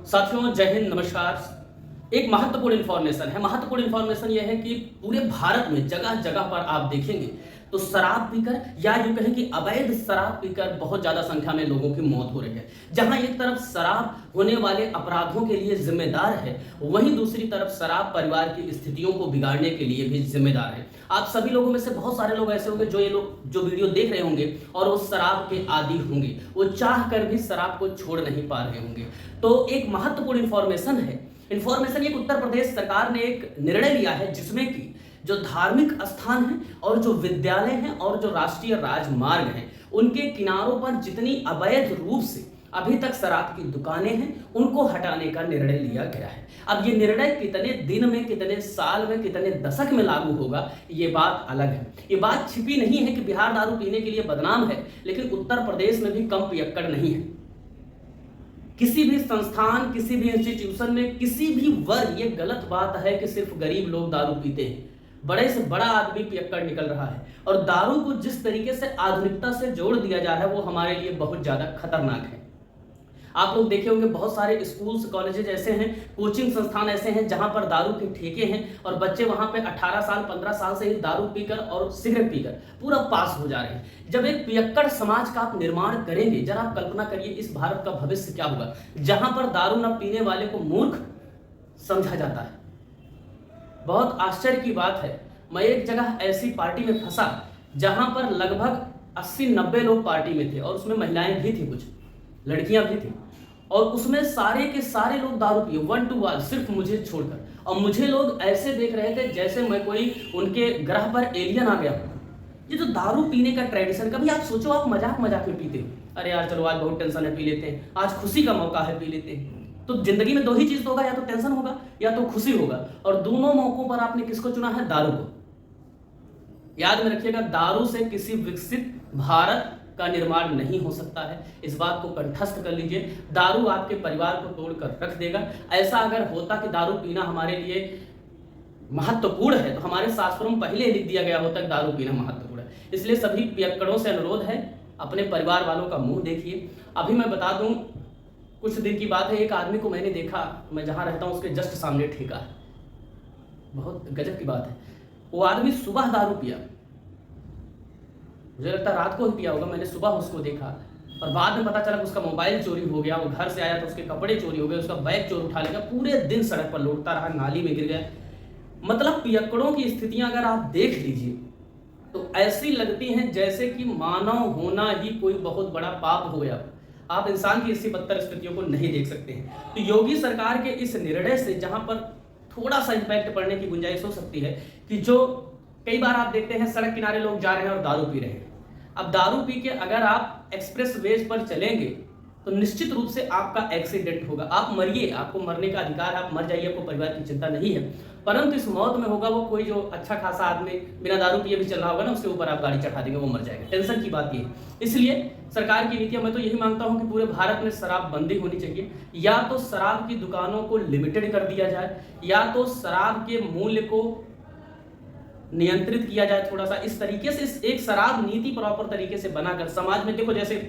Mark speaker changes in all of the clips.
Speaker 1: साथियों, जय हिंद, नमस्कार। एक महत्वपूर्ण इंफॉर्मेशन है। महत्वपूर्ण इंफॉर्मेशन यह है कि पूरे भारत में जगह जगह पर आप देखेंगे तो शराब पीकर या यूं कहें कि अवैध शराब पीकर बहुत ज्यादा संख्या में लोगों की मौत हो रही है। जहां एक तरफ शराब होने वाले अपराधों के लिए जिम्मेदार है, वहीं दूसरी तरफ शराब परिवार की स्थितियों को बिगाड़ने के लिए भी जिम्मेदार है। आप सभी लोगों में से बहुत सारे लोग ऐसे होंगे जो वीडियो देख रहे होंगे और वो शराब के आदी होंगे, वो चाह कर भी शराब को छोड़ नहीं पा रहे होंगे। तो एक महत्वपूर्ण इंफॉर्मेशन है। इंफॉर्मेशन ये उत्तर प्रदेश सरकार ने एक निर्णय लिया है जिसमें कि जो धार्मिक स्थान हैं और जो विद्यालय हैं और जो राष्ट्रीय राजमार्ग हैं, उनके किनारों पर जितनी अवैध रूप से अभी तक शराब की दुकानें हैं, उनको हटाने का निर्णय लिया गया है। अब ये निर्णय कितने दिन में, कितने साल में, कितने दशक में लागू होगा, ये बात अलग है। ये बात छिपी नहीं है कि बिहार दारू पीने के लिए बदनाम है, लेकिन उत्तर प्रदेश में भी कम पियक्कड़ नहीं है। किसी भी संस्थान, किसी भी इंस्टीट्यूशन में, किसी भी वर्ग, ये गलत बात है कि सिर्फ गरीब लोग दारू पीते हैं। बड़े से बड़ा आदमी पियक्कड़ निकल रहा है और दारू को जिस तरीके से आधुनिकता से जोड़ दिया जा रहा है, वो हमारे लिए बहुत ज्यादा खतरनाक है। आप लोग देखे होंगे बहुत सारे स्कूल्स, कॉलेजेस ऐसे हैं, कोचिंग संस्थान ऐसे हैं जहां पर दारू के ठेके हैं और बच्चे वहां पे 18 साल 15 साल से ही दारू पीकर और सिगरेट पीकर पूरा पास हो जा रहे हैं। जब एक पियक्कड़ समाज का आप निर्माण करेंगे, जरा आप कल्पना करिए इस भारत का भविष्य क्या होगा, जहां पर दारू न पीने वाले को मूर्ख समझा जाता है। बहुत आश्चर्य की बात है, मैं एक जगह ऐसी पार्टी में फंसा जहां पर लगभग 80-90 लोग पार्टी में थे और उसमें महिलाएं भी थी, कुछ लड़कियां भी थी, और उसमें सारे के सारे लोग दारू पिए, 1 to 1, सिर्फ मुझे छोड़कर। और मुझे लोग ऐसे देख रहे थे जैसे मैं कोई उनके ग्रह पर एलियन आ गया हूं। ये जो दारू पीने का ट्रेडिशन, कभी आप सोचो, आप मजाक मजाक में पीते हो, अरे यार चलो आज बहुत टेंशन है, पी लेते हैं, आज खुशी का मौका है, पी लेते हैं। तो जिंदगी में दो ही चीज होगा, या तो टेंशन होगा या तो खुशी होगा, और दोनों मौकों पर आपने किसको चुना है? दारू को। याद में रखिएगा, दारू से किसी विकसित भारत का निर्माण नहीं हो सकता है। इस बात को कंठस्थ कर लीजिए। दारू आपके परिवार को तोड़कर रख देगा। ऐसा अगर होता कि दारू पीना हमारे लिए महत्वपूर्ण है तो हमारे शास्त्रों में पहले लिख दिया गया होता कि दारू पीना महत्वपूर्ण है। इसलिए सभी पियक्कड़ों से अनुरोध है, अपने परिवार वालों का मुंह देखिए। अभी मैं बता दूं, कुछ दिन की बात है, एक आदमी को मैंने देखा, मैं जहां रहता हूं उसके जस्ट सामने ठेका है। बहुत गजब की बात है, वो आदमी सुबह दारू पिया, मुझे लगता है रात को ही पिया होगा, मैंने सुबह उसको देखा और बाद में पता चला कि उसका मोबाइल चोरी हो गया, वो घर से आया तो उसके कपड़े चोरी हो गए, उसका बैग चोर उठा लेगा, पूरे दिन सड़क पर लौटता रहा, नाली में गिर गया। मतलब पियक्कड़ों की स्थितियां अगर आप देख लीजिए तो ऐसी लगती हैं जैसे कि मानव होना ही कोई बहुत बड़ा पाप हो गया। आप इंसान की ऐसी बदतर स्थितियों को नहीं देख सकते हैं। तो योगी सरकार के इस निर्णय से जहां पर थोड़ा सा इंपैक्ट पड़ने की गुंजाइश हो सकती है कि जो कई बार आप देखते हैं सड़क किनारे लोग जा रहे हैं और दारू पी रहे हैं। अब दारू पी के अगर आप एक्सप्रेस वेज पर चलेंगे तो निश्चित रूप से आपका एक्सीडेंट होगा, आप मरिए, आपको मरने का अधिकार है, आप मर जाइए, आपको परिवार की चिंता नहीं है। परंतु इस मौत में होगा वो कोई जो अच्छा खासा आदमी बिना दारू पिए भी चल रहा होगा ना, उसके ऊपर आप गाड़ी चढ़ा देंगे, वो मर जाएगा। टेंशन की बात ये है। इसलिए सरकार की नीतियां, मैं तो यही मांगता हूं कि पूरे भारत में शराब बंदी होनी चाहिए। या तो शराब की दुकानों को लिमिटेड कर दिया जाए, या तो शराब के मूल्य को नियंत्रित किया जाए थोड़ा सा। इस तरीके से एक शराब नीति प्रॉपर तरीके से बनाकर समाज में, देखो जैसे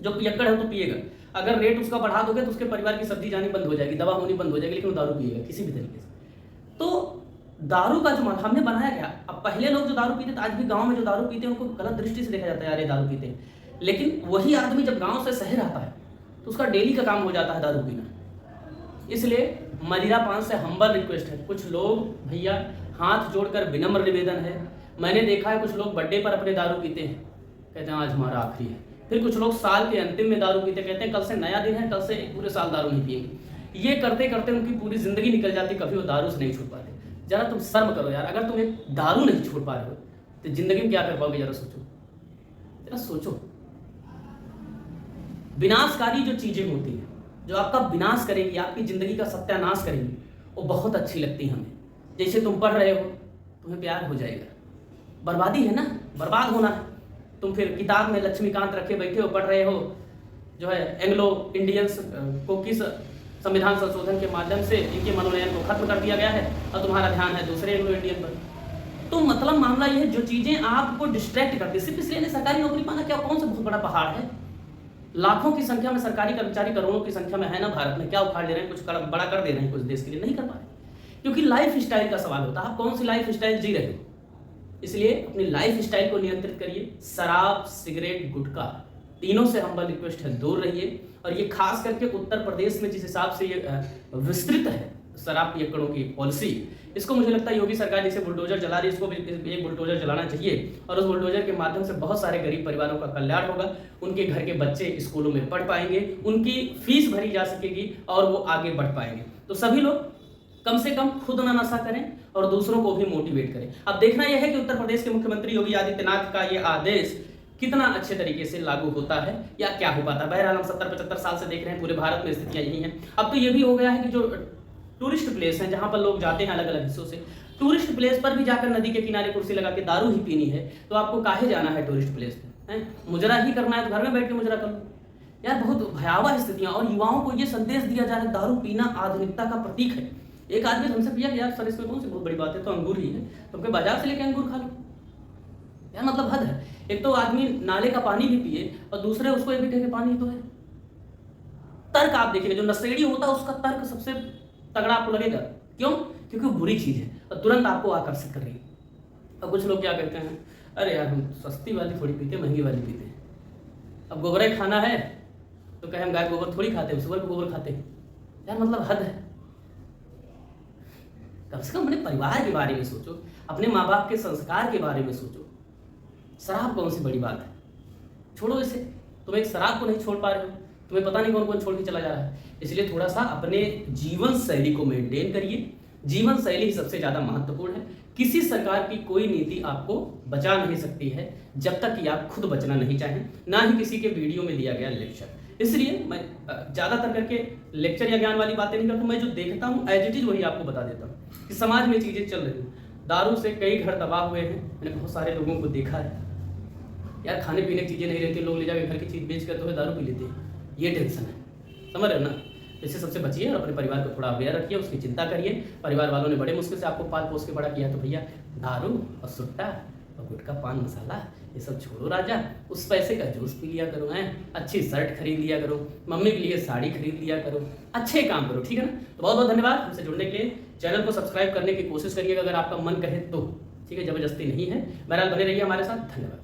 Speaker 1: जो पियक्कड़ है तो पिएगा, अगर रेट उसका बढ़ा दोगे तो उसके परिवार की सब्जी जानी बंद हो जाएगी, दवा होनी बंद हो जाएगी, लेकिन वो दारू पिएगा किसी भी तरीके से। तो दारू का जो हमने बनाया गया, अब पहले लोग जो दारू पीते थे, आज भी गांव में जो दारू पीते हैं उनको गलत दृष्टि से देखा जाता है, यार ये दारू पीते हैं। लेकिन वही आदमी जब गांव से शहर आता है तो उसका डेली का काम हो जाता है दारू पीना। इसलिए मदिरा पान से हम्बल रिक्वेस्ट है, कुछ लोग भैया हाथ जोड़कर विनम्र निवेदन है, मैंने देखा है कुछ लोग बर्थडे पर अपने दारू पीते हैं, कहते हैं आज हमारा आखिरी है। फिर कुछ लोग साल के अंतिम में दारू पीते, कहते हैं कल से नया दिन है, कल से पूरे साल दारू नहीं पिएंगे। ये करते करते उनकी पूरी जिंदगी निकल जाती, कभी वो दारू से नहीं छूट पाते। जरा तुम शर्म करो यार, अगर तुम एक दारू नहीं छोड़ पा रहे हो तो जिंदगी में क्या कर पाओगे? जरा सोचो, जरा सोचो। विनाशकारी जो चीजें होती हैं, जो आपका विनाश करेगी, आपकी जिंदगी का सत्यानाश करेगी, वो बहुत अच्छी लगती है हमें। जैसे तुम पढ़ रहे हो, तुम्हें प्यार हो जाएगा, बर्बादी है ना, बर्बाद होना है। तुम फिर किताब में लक्ष्मीकांत रखे बैठे हो, पढ़ रहे हो, जो है एंग्लो इंडियंस को किस संविधान संशोधन के माध्यम से इनके मनोनयन को खत्म कर दिया गया है और तुम्हारा ध्यान है दूसरे एंग्लो इंडियन पर। तो मतलब मामला यह है, जो चीजें आपको डिस्ट्रैक्ट करती है, सिर्फ इसलिए सरकारी नौकरी पाना क्या कौन सा बहुत बड़ा पहाड़ है? लाखों की संख्या में सरकारी कर्मचारी, करोड़ों की संख्या में है ना भारत में, क्या उखाड़ ले रहे हैं, कुछ बड़ा कर दे रहे हैं कुछ देश के लिए, नहीं कर पा रहे, क्योंकि लाइफ स्टाइल का सवाल होता है, आप कौन सी लाइफ स्टाइल जी रहे हो। इसलिए अपनी लाइफ स्टाइल को नियंत्रित करिए। शराब, सिगरेट, गुटखा, तीनों से हम्बल रिक्वेस्ट है, दूर रहिए। और ये खास करके उत्तर प्रदेश में जिस हिसाब से ये विस्तृत है शराब पियक्कड़ों की पॉलिसी, इसको मुझे लगता है योगी सरकार जैसे बुलडोजर चला रही है, इसको भी एक बुलडोजर चलाना चाहिए और उस बुलडोजर के माध्यम से बहुत सारे गरीब परिवारों का कल्याण होगा, उनके घर के बच्चे स्कूलों में पढ़ पाएंगे, उनकी फीस भरी जा सकेगी और वो आगे बढ़ पाएंगे। तो सभी लोग कम से कम खुद ना नशा करें और दूसरों को भी मोटिवेट करें। अब देखना यह है कि उत्तर प्रदेश के मुख्यमंत्री योगी आदित्यनाथ का ये आदेश कितना अच्छे तरीके से लागू होता है या क्या हो पाता है। बहरहाल हम 70-75 साल से देख रहे हैं, पूरे भारत में स्थितियां यही हैं। अब तो ये भी हो गया है कि जो टूरिस्ट प्लेस हैं जहां पर लोग जाते हैं अलग अलग हिस्सों से, टूरिस्ट प्लेस पर भी जाकर नदी के किनारे कुर्सी लगा के दारू ही पीनी है, तो आपको काहे जाना है टूरिस्ट प्लेस पे? मुजरा ही करना है तो घर में बैठ के मुजरा कर लो यार। बहुत भयावह स्थितियां, और युवाओं को ये संदेश दिया जा रहा है दारू पीना आधुनिकता का प्रतीक है। एक आदमी हमसे पूछा कि यार सर इसमें कौन सी बहुत बड़ी बात है, तो अंगूर ही है, तो हमको बाजार से लेके अंगूर खा लो यार, मतलब हद है। एक तो आदमी नाले का पानी भी पिए और दूसरे उसको ये भी कहे कि पानी तो है। तर्क आप देखिए, जो नशेड़ी होता है उसका तर्क सबसे तगड़ा आपको लगेगा, क्यों? क्योंकि वो बुरी चीज है और तुरंत आपको आकर्षित कर रही है। अब कुछ लोग क्या कहते हैं, अरे यार हम सस्ती वाली थोड़ी पीते, महंगी वाली पीते हैं। अब गोबर खाना है तो कहे हम गाय गोबर थोड़ी खाते हैं, सुअर को गोबर खाते हैं यार, मतलब हद है। कम से कम अपने परिवार के बारे में सोचो, अपने माँ बाप के संस्कार के बारे में सोचो। शराब कौन सी बड़ी बात है, छोड़ो इसे। तुम एक शराब को नहीं छोड़ पा रहे हो, तुम्हें पता नहीं कौन कौन छोड़ के चला जा रहा है। इसलिए थोड़ा सा अपने जीवन शैली को मेंटेन करिए। जीवन शैली ही सबसे ज्यादा महत्वपूर्ण है। किसी सरकार की कोई नीति आपको बचा नहीं सकती है जब तक कि आप खुद बचना नहीं चाहें, ना ही किसी के वीडियो में दिया गया लेक्चर। इसलिए मैं ज्यादातर करके लेक्चर या ज्ञान वाली बातें नहीं करता, मैं जो देखता हूँ एज इट इज वही आपको बता देता हूँ कि समाज में चीजें चल रही हैं। दारू से कई घर तबाह हुए हैं, मैंने बहुत सारे लोगों को देखा है यार। खाने पीने की चीजें नहीं रहती, लोग ले जाकर घर की चीज बेच कर तो दारू पी लेते हैं, ये टेंशन है, समझ रहे हो ना। इससे सबसे बचिए और अपने परिवार को थोड़ा अवेयर रखिए, उसकी चिंता करिए। परिवार वालों ने बड़े मुश्किल से आपको पाल पोस के बड़ा किया, तो भैया दारू और सुट्टा और गुटखा, पान मसाला, ये सब छोड़ो राजा। उस पैसे का जूस पी लिया करो, अच्छी शर्ट खरीद लिया करो, मम्मी के लिए साड़ी खरीद लिया करो, अच्छे काम करो, ठीक है ना। तो बहुत बहुत धन्यवाद हमसे जुड़ने के लिए। चैनल को सब्सक्राइब करने की कोशिश करिएगा अगर आपका मन कहे तो, ठीक है, जबरदस्ती नहीं है। बहरहाल बने रहिए हमारे साथ, धन्यवाद।